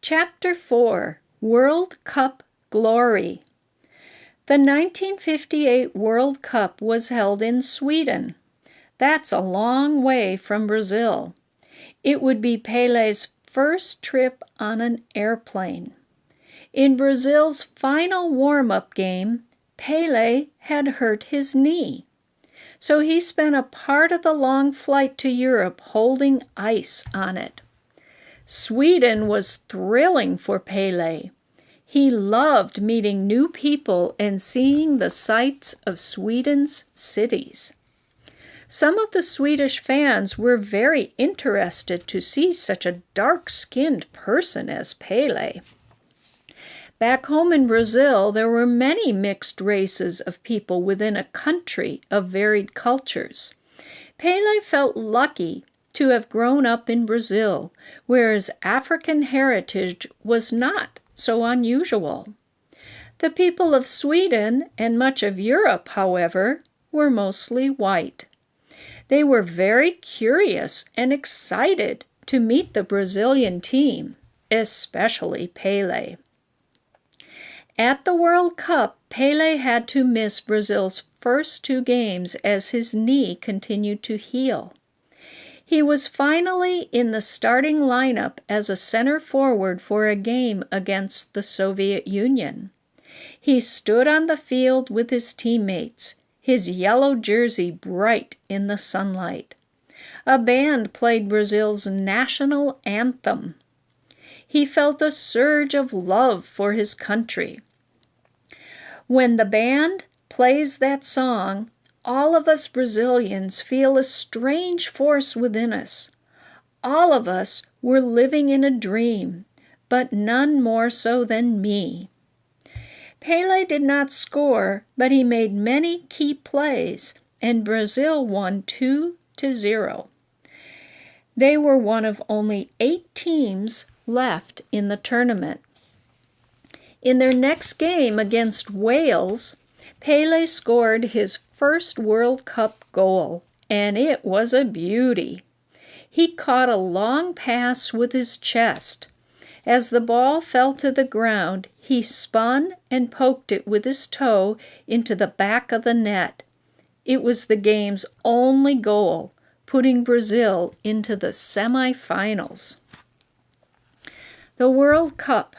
Chapter 4, World Cup Glory. The 1958 World Cup was held in Sweden. That's a long way from Brazil. It would be Pelé's first trip on an airplane. In Brazil's final warm-up game, Pelé had hurt his knee. So he spent a part of the long flight to Europe holding ice on it. Sweden was thrilling for Pelé. He loved meeting new people and seeing the sights of Sweden's cities. Some of the Swedish fans were very interested to see such a dark-skinned person as Pelé. Back home in Brazil, there were many mixed races of people within a country of varied cultures. Pelé felt lucky to have grown up in Brazil, where his African heritage was not so unusual. The people of Sweden and much of Europe, however, were mostly white. They were very curious and excited to meet the Brazilian team, especially Pelé. At the World Cup, Pelé had to miss Brazil's first two games as his knee continued to heal. He was finally in the starting lineup as a center forward for a game against the Soviet Union. He stood on the field with his teammates, his yellow jersey bright in the sunlight. A band played Brazil's national anthem. He felt a surge of love for his country. When the band plays that song, all of us Brazilians feel a strange force within us. All of us were living in a dream, but none more so than me. Pelé did not score, but he made many key plays, and Brazil won 2-0. They were one of only 8 teams left in the tournament. In their next game against Wales, Pelé scored his first World Cup goal, and it was a beauty. He caught a long pass with his chest. As the ball fell to the ground, he spun and poked it with his toe into the back of the net. It was the game's only goal, putting Brazil into the semifinals. The World Cup.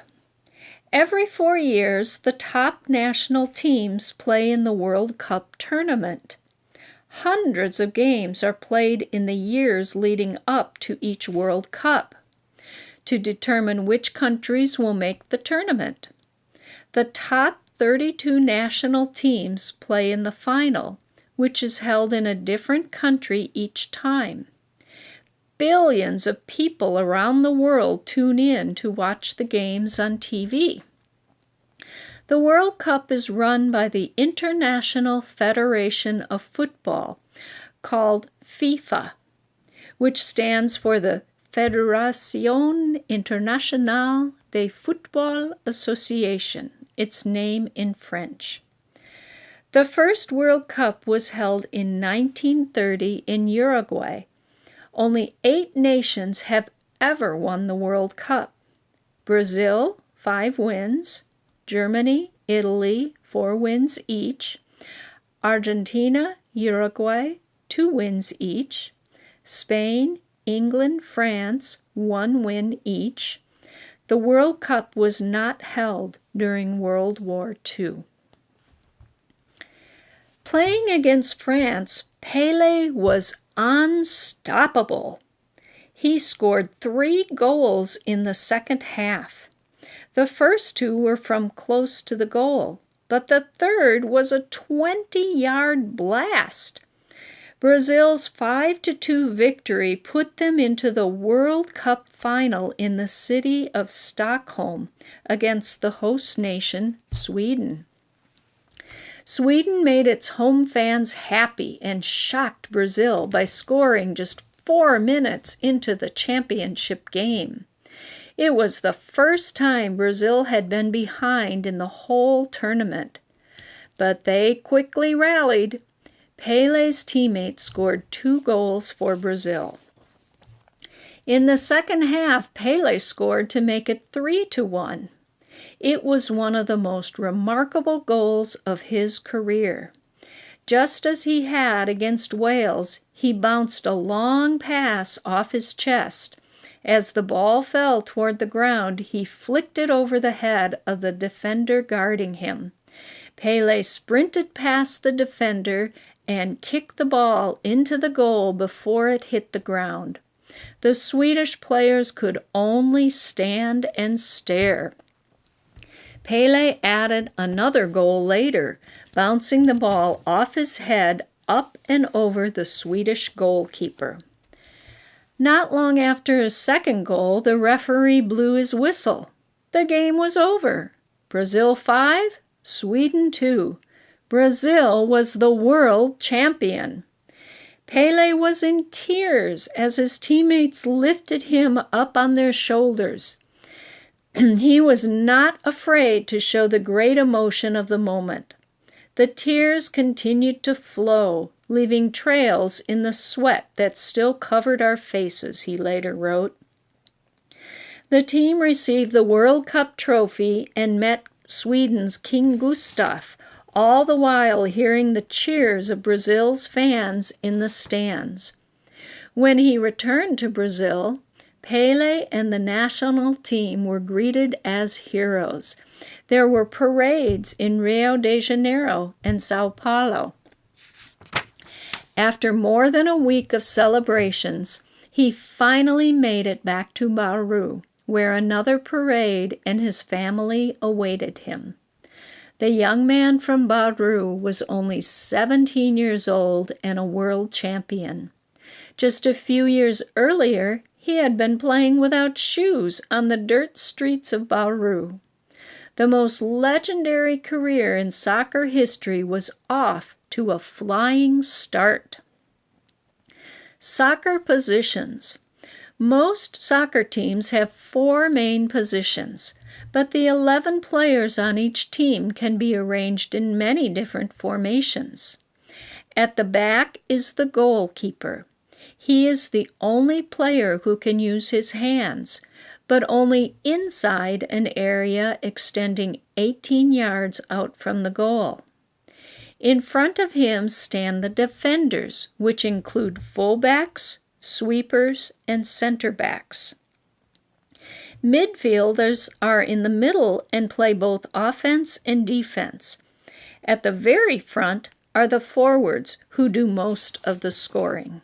Every 4 years, the top national teams play in the World Cup tournament. Hundreds of games are played in the years leading up to each World Cup to determine which countries will make the tournament. The top 32 national teams play in the final, which is held in a different country each time. Billions of people around the world tune in to watch the games on TV. The World Cup is run by the International Federation of Football, called FIFA, which stands for the Fédération Internationale de Football Association, its name in French. The first World Cup was held in 1930 in Uruguay. Only 8 nations have ever won the World Cup. Brazil, 5 wins. Germany, Italy, 4 wins each. Argentina, Uruguay, 2 wins each. Spain, England, France, 1 win each. The World Cup was not held during World War II. Playing against France, Pelé was unstoppable. He scored 3 goals in the second half. The first 2 were from close to the goal, but the third was a 20-yard blast. Brazil's 5-2 victory put them into the World Cup final in the city of Stockholm against the host nation, Sweden. Sweden made its home fans happy and shocked Brazil by scoring just 4 minutes into the championship game. It was the first time Brazil had been behind in the whole tournament, but they quickly rallied. Pelé's teammates scored 2 goals for Brazil. In the second half, Pele scored to make it 3-1. It was one of the most remarkable goals of his career. Just as he had against Wales, he bounced a long pass off his chest. As the ball fell toward the ground, he flicked it over the head of the defender guarding him. Pele sprinted past the defender and kicked the ball into the goal before it hit the ground. The Swedish players could only stand and stare. Pele added another goal later, bouncing the ball off his head up and over the Swedish goalkeeper. Not long after his second goal, the referee blew his whistle. The game was over. Brazil 5, Sweden 2. Brazil was the world champion. Pele was in tears as his teammates lifted him up on their shoulders. He was not afraid to show the great emotion of the moment. The tears continued to flow, leaving trails in the sweat that still covered our faces, he later wrote. The team received the World Cup trophy and met Sweden's King Gustaf, all the while hearing the cheers of Brazil's fans in the stands. When he returned to Brazil, Pele and the national team were greeted as heroes. There were parades in Rio de Janeiro and Sao Paulo. After more than a week of celebrations, he finally made it back to Bauru, where another parade and his family awaited him. The young man from Bauru was only 17 years old and a world champion. Just a few years earlier, he had been playing without shoes on the dirt streets of Bauru. The most legendary career in soccer history was off to a flying start. Soccer positions. Most soccer teams have 4 main positions, but the 11 players on each team can be arranged in many different formations. At the back is the goalkeeper. He is the only player who can use his hands, but only inside an area extending 18 yards out from the goal. In front of him stand the defenders, which include fullbacks, sweepers, and center backs. Midfielders are in the middle and play both offense and defense. At the very front are the forwards, who do most of the scoring.